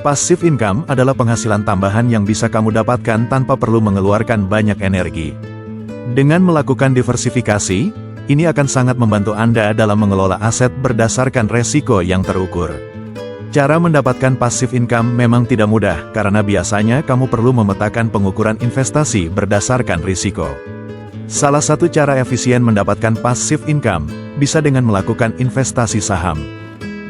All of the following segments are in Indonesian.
Passive income adalah penghasilan tambahan yang bisa kamu dapatkan tanpa perlu mengeluarkan banyak energi. Dengan melakukan diversifikasi, ini akan sangat membantu Anda dalam mengelola aset berdasarkan resiko yang terukur. Cara mendapatkan passive income memang tidak mudah, karena biasanya kamu perlu memetakan pengukuran investasi berdasarkan risiko. Salah satu cara efisien mendapatkan passive income, bisa dengan melakukan investasi saham.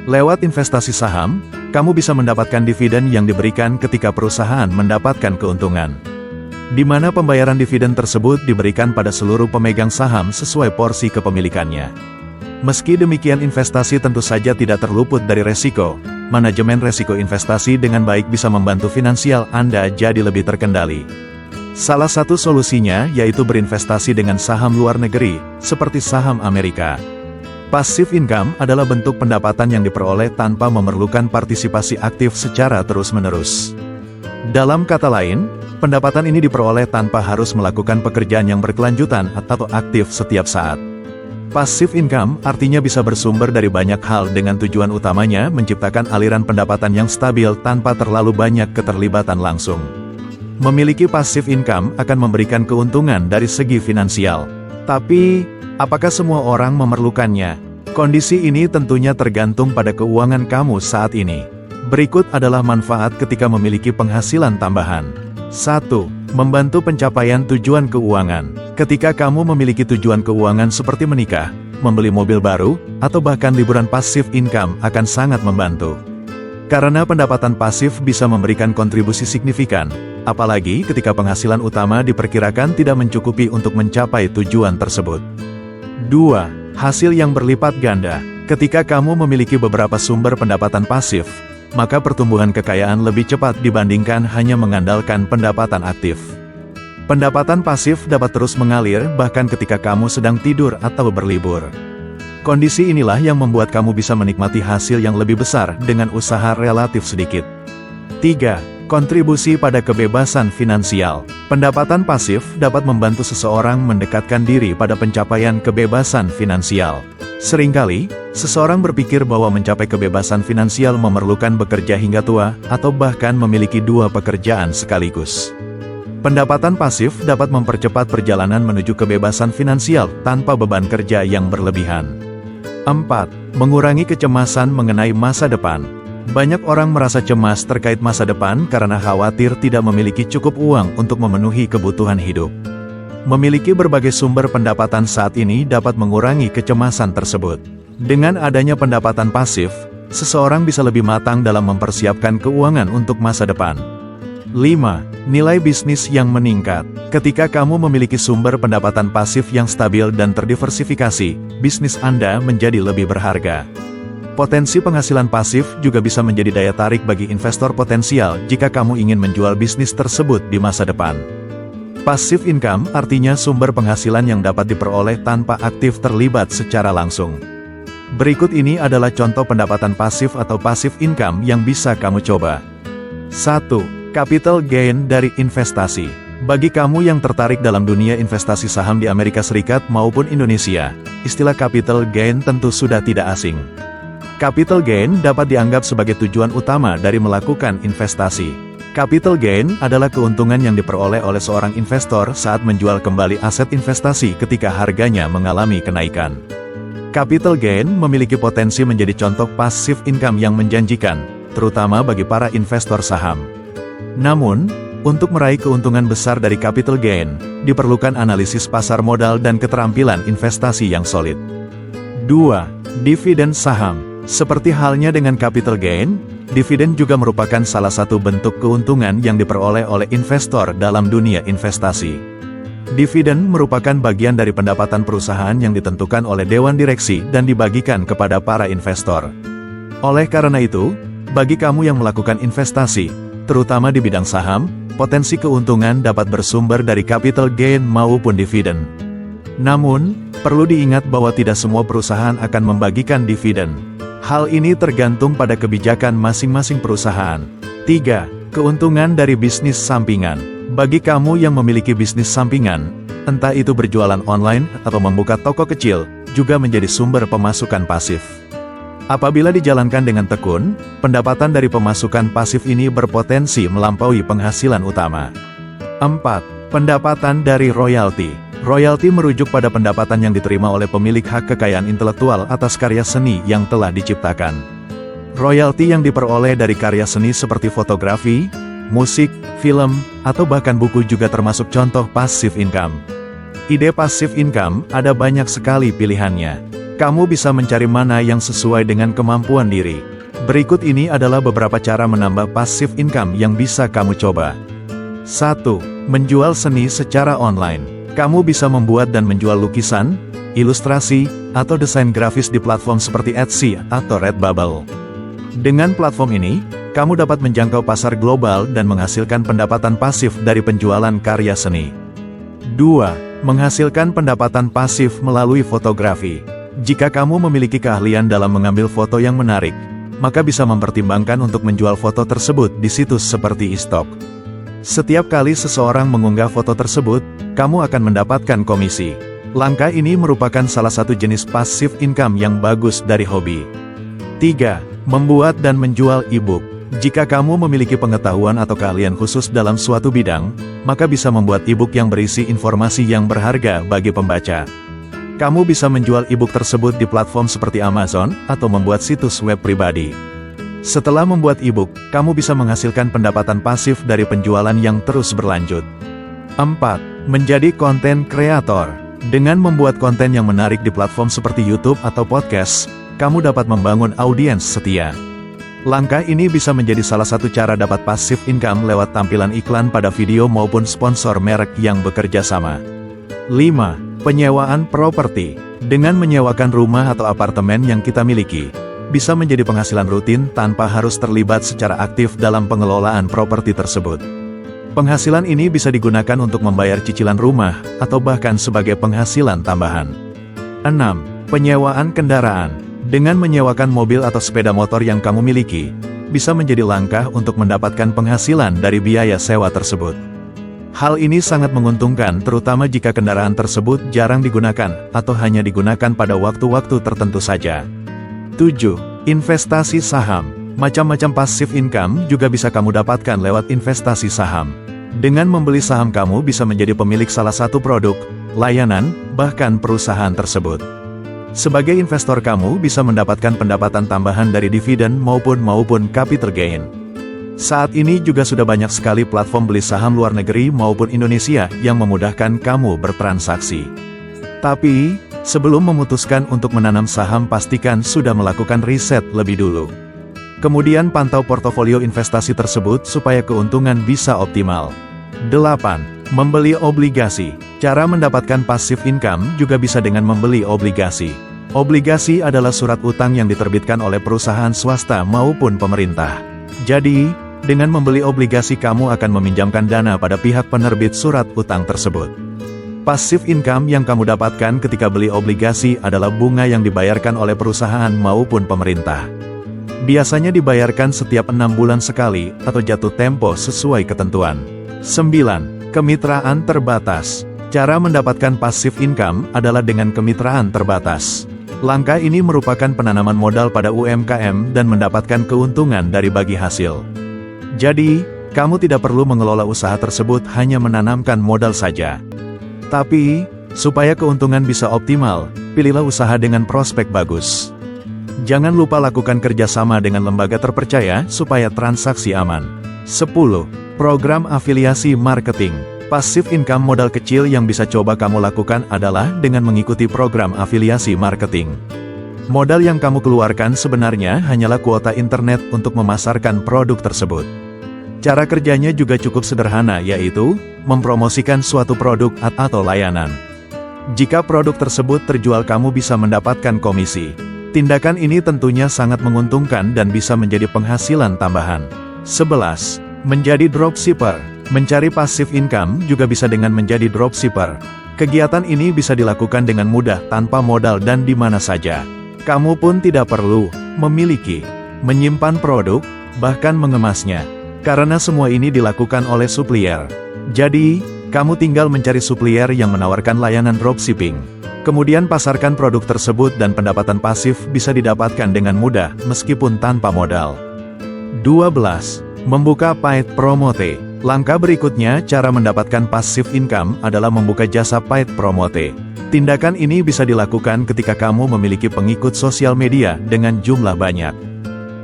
Lewat investasi saham, kamu bisa mendapatkan dividen yang diberikan ketika perusahaan mendapatkan keuntungan, di mana pembayaran dividen tersebut diberikan pada seluruh pemegang saham sesuai porsi kepemilikannya. Meski demikian, investasi tentu saja tidak terluput dari resiko. Manajemen resiko investasi dengan baik bisa membantu finansial Anda jadi lebih terkendali. Salah satu solusinya yaitu berinvestasi dengan saham luar negeri, seperti saham Amerika. Passive income adalah bentuk pendapatan yang diperoleh tanpa memerlukan partisipasi aktif secara terus-menerus. Dalam kata lain, pendapatan ini diperoleh tanpa harus melakukan pekerjaan yang berkelanjutan atau aktif setiap saat. Passive income artinya bisa bersumber dari banyak hal dengan tujuan utamanya menciptakan aliran pendapatan yang stabil tanpa terlalu banyak keterlibatan langsung. Memiliki passive income akan memberikan keuntungan dari segi finansial. Tapi, apakah semua orang memerlukannya? Kondisi ini tentunya tergantung pada keuangan kamu saat ini. Berikut adalah manfaat ketika memiliki penghasilan tambahan. 1. Membantu pencapaian tujuan keuangan. Ketika kamu memiliki tujuan keuangan seperti menikah, membeli mobil baru, atau bahkan liburan, passive income akan sangat membantu. Karena pendapatan pasif bisa memberikan kontribusi signifikan, apalagi ketika penghasilan utama diperkirakan tidak mencukupi untuk mencapai tujuan tersebut. 2. Hasil yang berlipat ganda. Ketika kamu memiliki beberapa sumber pendapatan pasif, maka pertumbuhan kekayaan lebih cepat dibandingkan hanya mengandalkan pendapatan aktif. Pendapatan pasif dapat terus mengalir bahkan ketika kamu sedang tidur atau berlibur. Kondisi inilah yang membuat kamu bisa menikmati hasil yang lebih besar dengan usaha relatif sedikit. 3. Kontribusi pada kebebasan finansial. Pendapatan pasif dapat membantu seseorang mendekatkan diri pada pencapaian kebebasan finansial. Seringkali, seseorang berpikir bahwa mencapai kebebasan finansial memerlukan bekerja hingga tua, atau bahkan memiliki dua pekerjaan sekaligus. Pendapatan pasif dapat mempercepat perjalanan menuju kebebasan finansial tanpa beban kerja yang berlebihan. 4. Mengurangi kecemasan mengenai masa depan. Banyak orang merasa cemas terkait masa depan karena khawatir tidak memiliki cukup uang untuk memenuhi kebutuhan hidup. Memiliki berbagai sumber pendapatan saat ini dapat mengurangi kecemasan tersebut. Dengan adanya pendapatan pasif, seseorang bisa lebih matang dalam mempersiapkan keuangan untuk masa depan. 5. Nilai bisnis yang meningkat. Ketika kamu memiliki sumber pendapatan pasif yang stabil dan terdiversifikasi, bisnis Anda menjadi lebih berharga. Potensi penghasilan pasif juga bisa menjadi daya tarik bagi investor potensial jika kamu ingin menjual bisnis tersebut di masa depan. Passive income artinya sumber penghasilan yang dapat diperoleh tanpa aktif terlibat secara langsung. Berikut ini adalah contoh pendapatan pasif atau passive income yang bisa kamu coba. 1. Capital gain dari investasi. Bagi kamu yang tertarik dalam dunia investasi saham di Amerika Serikat maupun Indonesia, istilah capital gain tentu sudah tidak asing. Capital gain dapat dianggap sebagai tujuan utama dari melakukan investasi. Capital gain adalah keuntungan yang diperoleh oleh seorang investor saat menjual kembali aset investasi ketika harganya mengalami kenaikan. Capital gain memiliki potensi menjadi contoh passive income yang menjanjikan, terutama bagi para investor saham. Namun, untuk meraih keuntungan besar dari capital gain, diperlukan analisis pasar modal dan keterampilan investasi yang solid. 2. Dividen saham. Seperti halnya dengan capital gain, dividen juga merupakan salah satu bentuk keuntungan yang diperoleh oleh investor dalam dunia investasi. Dividen merupakan bagian dari pendapatan perusahaan yang ditentukan oleh dewan direksi dan dibagikan kepada para investor. Oleh karena itu, bagi kamu yang melakukan investasi, terutama di bidang saham, potensi keuntungan dapat bersumber dari capital gain maupun dividen. Namun, perlu diingat bahwa tidak semua perusahaan akan membagikan dividen. Hal ini tergantung pada kebijakan masing-masing perusahaan. 3. Keuntungan dari bisnis sampingan. Bagi kamu yang memiliki bisnis sampingan, entah itu berjualan online atau membuka toko kecil, juga menjadi sumber pemasukan pasif. Apabila dijalankan dengan tekun, pendapatan dari pemasukan pasif ini berpotensi melampaui penghasilan utama. 4. Pendapatan dari royalti. Royalti merujuk pada pendapatan yang diterima oleh pemilik hak kekayaan intelektual atas karya seni yang telah diciptakan. Royalti yang diperoleh dari karya seni seperti fotografi, musik, film, atau bahkan buku juga termasuk contoh passive income. Ide passive income ada banyak sekali pilihannya. Kamu bisa mencari mana yang sesuai dengan kemampuan diri. Berikut ini adalah beberapa cara menambah passive income yang bisa kamu coba. 1. Menjual seni secara online. Kamu bisa membuat dan menjual lukisan, ilustrasi, atau desain grafis di platform seperti Etsy atau Redbubble. Dengan platform ini, kamu dapat menjangkau pasar global dan menghasilkan pendapatan pasif dari penjualan karya seni. 2. Menghasilkan pendapatan pasif melalui fotografi. Jika kamu memiliki keahlian dalam mengambil foto yang menarik, maka bisa mempertimbangkan untuk menjual foto tersebut di situs seperti iStock. Setiap kali seseorang mengunggah foto tersebut, kamu akan mendapatkan komisi. Langkah ini merupakan salah satu jenis passive income yang bagus dari hobi. 3. Membuat dan menjual e-book. Jika kamu memiliki pengetahuan atau keahlian khusus dalam suatu bidang, maka bisa membuat e-book yang berisi informasi yang berharga bagi pembaca. Kamu bisa menjual e-book tersebut di platform seperti Amazon, atau membuat situs web pribadi. Setelah membuat e-book, kamu bisa menghasilkan pendapatan pasif dari penjualan yang terus berlanjut. 4. Menjadi konten kreator. Dengan membuat konten yang menarik di platform seperti YouTube atau podcast, kamu dapat membangun audiens setia. Langkah ini bisa menjadi salah satu cara dapat passive income lewat tampilan iklan pada video maupun sponsor merek yang bekerja sama. 5. Penyewaan properti. Dengan menyewakan rumah atau apartemen yang kita miliki, bisa menjadi penghasilan rutin tanpa harus terlibat secara aktif dalam pengelolaan properti tersebut. Penghasilan ini bisa digunakan untuk membayar cicilan rumah, atau bahkan sebagai penghasilan tambahan. 6. Penyewaan kendaraan. Dengan menyewakan mobil atau sepeda motor yang kamu miliki, bisa menjadi langkah untuk mendapatkan penghasilan dari biaya sewa tersebut. Hal ini sangat menguntungkan terutama jika kendaraan tersebut jarang digunakan, atau hanya digunakan pada waktu-waktu tertentu saja. 7. Investasi saham. Macam-macam passive income juga bisa kamu dapatkan lewat investasi saham. Dengan membeli saham kamu bisa menjadi pemilik salah satu produk, layanan, bahkan perusahaan tersebut. Sebagai investor kamu bisa mendapatkan pendapatan tambahan dari dividen maupun capital gain. Saat ini juga sudah banyak sekali platform beli saham luar negeri maupun Indonesia yang memudahkan kamu bertransaksi. Tapi, sebelum memutuskan untuk menanam saham pastikan sudah melakukan riset lebih dulu. Kemudian pantau portofolio investasi tersebut supaya keuntungan bisa optimal. 8. Membeli obligasi. Cara mendapatkan passive income juga bisa dengan membeli obligasi. Obligasi adalah surat utang yang diterbitkan oleh perusahaan swasta maupun pemerintah. Jadi, dengan membeli obligasi kamu akan meminjamkan dana pada pihak penerbit surat utang tersebut. Passive income yang kamu dapatkan ketika beli obligasi adalah bunga yang dibayarkan oleh perusahaan maupun pemerintah. Biasanya dibayarkan setiap 6 bulan sekali, atau jatuh tempo sesuai ketentuan. 9. Kemitraan terbatas. Cara mendapatkan passive income adalah dengan kemitraan terbatas. Langkah ini merupakan penanaman modal pada UMKM dan mendapatkan keuntungan dari bagi hasil. Jadi, kamu tidak perlu mengelola usaha tersebut hanya menanamkan modal saja. Tapi, supaya keuntungan bisa optimal, pilihlah usaha dengan prospek bagus. Jangan lupa lakukan kerjasama dengan lembaga terpercaya supaya transaksi aman. 10. Program afiliasi marketing. Passive income modal kecil yang bisa coba kamu lakukan adalah dengan mengikuti program afiliasi marketing. Modal yang kamu keluarkan sebenarnya hanyalah kuota internet untuk memasarkan produk tersebut. Cara kerjanya juga cukup sederhana, yaitu mempromosikan suatu produk atau layanan. Jika produk tersebut terjual, kamu bisa mendapatkan komisi. Tindakan ini tentunya sangat menguntungkan dan bisa menjadi penghasilan tambahan. 11. Menjadi dropshipper. Mencari passive income juga bisa dengan menjadi dropshipper. Kegiatan ini bisa dilakukan dengan mudah tanpa modal dan di mana saja. Kamu pun tidak perlu memiliki, menyimpan produk, bahkan mengemasnya. Karena semua ini dilakukan oleh supplier. Jadi, kamu tinggal mencari supplier yang menawarkan layanan dropshipping. Kemudian pasarkan produk tersebut dan pendapatan pasif bisa didapatkan dengan mudah, meskipun tanpa modal. 12. Membuka paid promote. Langkah berikutnya, cara mendapatkan passive income adalah membuka jasa paid promote. Tindakan ini bisa dilakukan ketika kamu memiliki pengikut sosial media dengan jumlah banyak.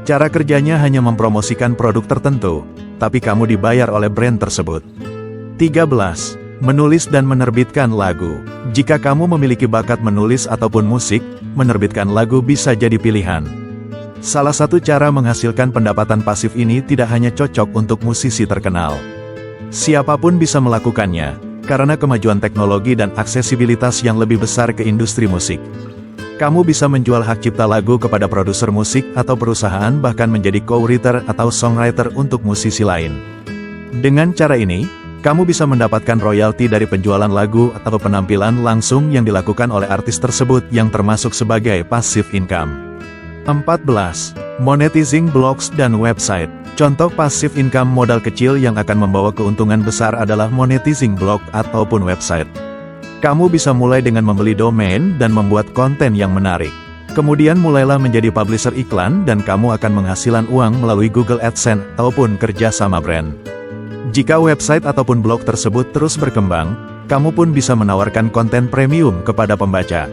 Cara kerjanya hanya mempromosikan produk tertentu, tapi kamu dibayar oleh brand tersebut. 13. Menulis dan menerbitkan lagu. Jika kamu memiliki bakat menulis ataupun musik, menerbitkan lagu bisa jadi pilihan. Salah satu cara menghasilkan pendapatan pasif ini tidak hanya cocok untuk musisi terkenal. Siapapun bisa melakukannya, karena kemajuan teknologi dan aksesibilitas yang lebih besar ke industri musik. Kamu bisa menjual hak cipta lagu kepada produser musik atau perusahaan, bahkan menjadi co-writer atau songwriter untuk musisi lain. Dengan cara ini, kamu bisa mendapatkan royalti dari penjualan lagu atau penampilan langsung yang dilakukan oleh artis tersebut yang termasuk sebagai passive income. 14. Monetizing blogs dan website. Contoh passive income modal kecil yang akan membawa keuntungan besar adalah monetizing blog ataupun website. Kamu bisa mulai dengan membeli domain dan membuat konten yang menarik. Kemudian mulailah menjadi publisher iklan dan kamu akan menghasilkan uang melalui Google AdSense ataupun kerja sama brand. Jika website ataupun blog tersebut terus berkembang, kamu pun bisa menawarkan konten premium kepada pembaca.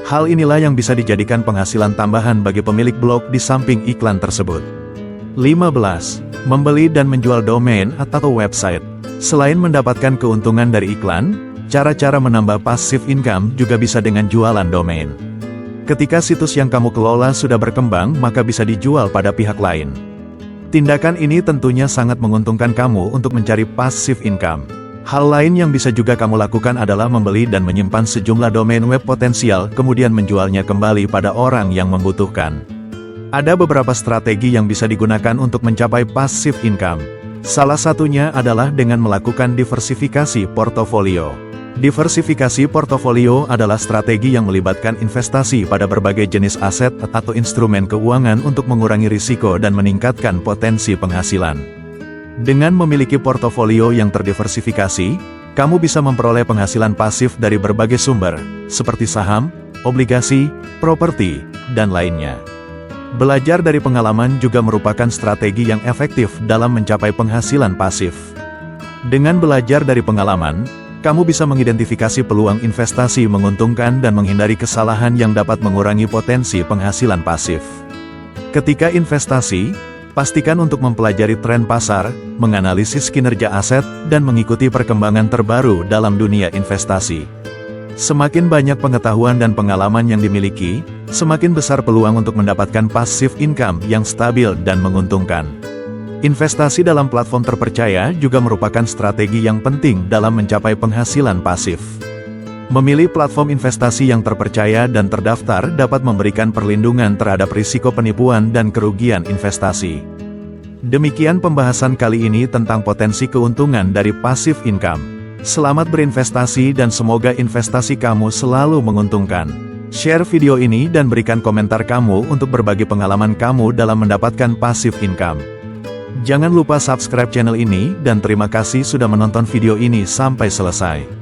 Hal inilah yang bisa dijadikan penghasilan tambahan bagi pemilik blog di samping iklan tersebut. 15. Membeli dan menjual domain atau website. Selain mendapatkan keuntungan dari iklan, cara-cara menambah passive income juga bisa dengan jualan domain. Ketika situs yang kamu kelola sudah berkembang, maka bisa dijual pada pihak lain. Tindakan ini tentunya sangat menguntungkan kamu untuk mencari passive income. Hal lain yang bisa juga kamu lakukan adalah membeli dan menyimpan sejumlah domain web potensial, kemudian menjualnya kembali pada orang yang membutuhkan. Ada beberapa strategi yang bisa digunakan untuk mencapai passive income. Salah satunya adalah dengan melakukan diversifikasi portofolio. Diversifikasi portofolio adalah strategi yang melibatkan investasi pada berbagai jenis aset atau instrumen keuangan untuk mengurangi risiko dan meningkatkan potensi penghasilan. Dengan memiliki portofolio yang terdiversifikasi, kamu bisa memperoleh penghasilan pasif dari berbagai sumber, seperti saham, obligasi, properti, dan lainnya. Belajar dari pengalaman juga merupakan strategi yang efektif dalam mencapai penghasilan pasif. Dengan belajar dari pengalaman, kamu bisa mengidentifikasi peluang investasi menguntungkan dan menghindari kesalahan yang dapat mengurangi potensi penghasilan pasif. Ketika investasi, pastikan untuk mempelajari tren pasar, menganalisis kinerja aset, dan mengikuti perkembangan terbaru dalam dunia investasi. Semakin banyak pengetahuan dan pengalaman yang dimiliki, semakin besar peluang untuk mendapatkan passive income yang stabil dan menguntungkan. Investasi dalam platform terpercaya juga merupakan strategi yang penting dalam mencapai penghasilan pasif. Memilih platform investasi yang terpercaya dan terdaftar dapat memberikan perlindungan terhadap risiko penipuan dan kerugian investasi. Demikian pembahasan kali ini tentang potensi keuntungan dari passive income. Selamat berinvestasi dan semoga investasi kamu selalu menguntungkan. Share video ini dan berikan komentar kamu untuk berbagi pengalaman kamu dalam mendapatkan passive income. Jangan lupa subscribe channel ini dan terima kasih sudah menonton video ini sampai selesai.